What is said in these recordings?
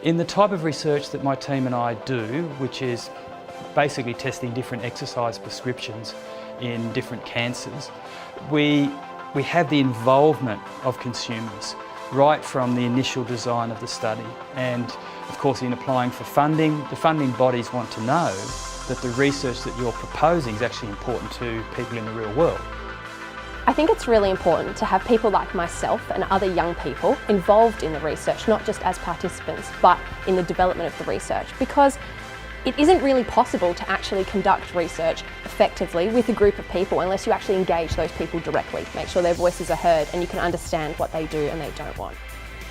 In the type of research that my team and I do, which is basically testing different exercise prescriptions in different cancers, we have the involvement of consumers right from the initial design of the study. And of course, in applying for funding, the funding bodies want to know that the research that you're proposing is actually important to people in the real world. I think it's really important to have people like myself and other young people involved in the research, not just as participants, but in the development of the research, because it isn't really possible to actually conduct research effectively with a group of people unless you actually engage those people directly, make sure their voices are heard and you can understand what they do and they don't want.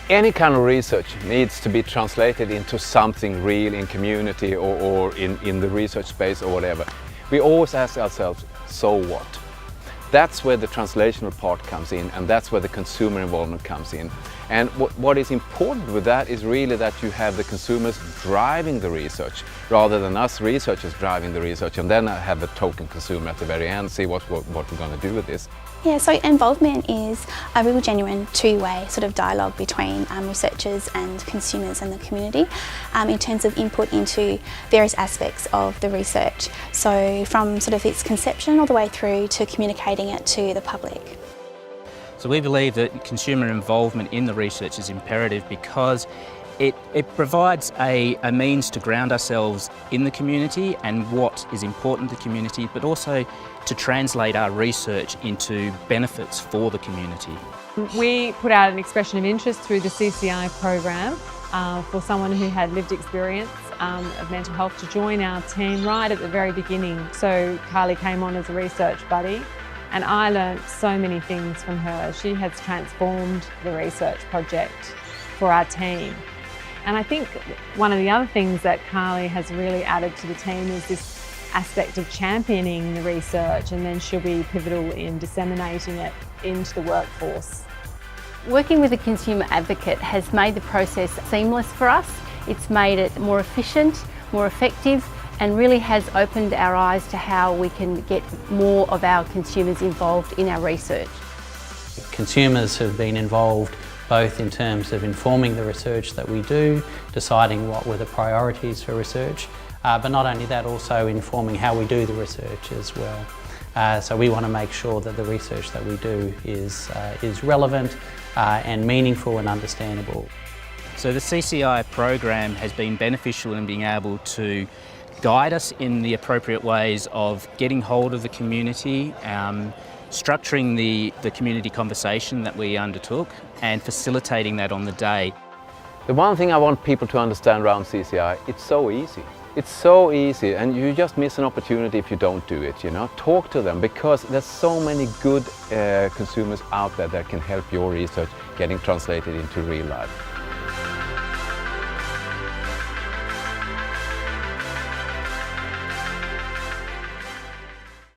Any kind of research needs to be translated into something real in community or in the research space or whatever. We always ask ourselves, so what? That's where the translational part comes in, and that's where the consumer involvement comes in. And what is important with that is really that you have the consumers driving the research rather than us researchers driving the research, and then I have the token consumer at the very end, see what we're going to do with this. Yeah, so involvement is a real genuine two-way sort of dialogue between researchers and consumers and the community in terms of input into various aspects of the research. So from sort of its conception all the way through to communicating it to the public. So we believe that consumer involvement in the research is imperative because it provides a means to ground ourselves in the community and what is important to the community, but also to translate our research into benefits for the community. We put out an expression of interest through the CCI program for someone who had lived experience of mental health to join our team right at the very beginning. So Carly came on as a research buddy, and I learnt so many things from her. She has transformed the research project for our team. And I think one of the other things that Carly has really added to the team is this aspect of championing the research, and then she'll be pivotal in disseminating it into the workforce. Working with a consumer advocate has made the process seamless for us. It's made it more efficient, more effective, and really has opened our eyes to how we can get more of our consumers involved in our research. Consumers have been involved both in terms of informing the research that we do, deciding what were the priorities for research, but not only that, also informing how we do the research as well. So we want to make sure that the research that we do is relevant and meaningful and understandable. So the CCI program has been beneficial in being able to guide us in the appropriate ways of getting hold of the community, structuring the community conversation that we undertook and facilitating that on the day. The one thing I want people to understand around CCI, it's so easy. It's so easy, and you just miss an opportunity if you don't do it, you know. Talk to them, because there's so many good consumers out there that can help your research getting translated into real life.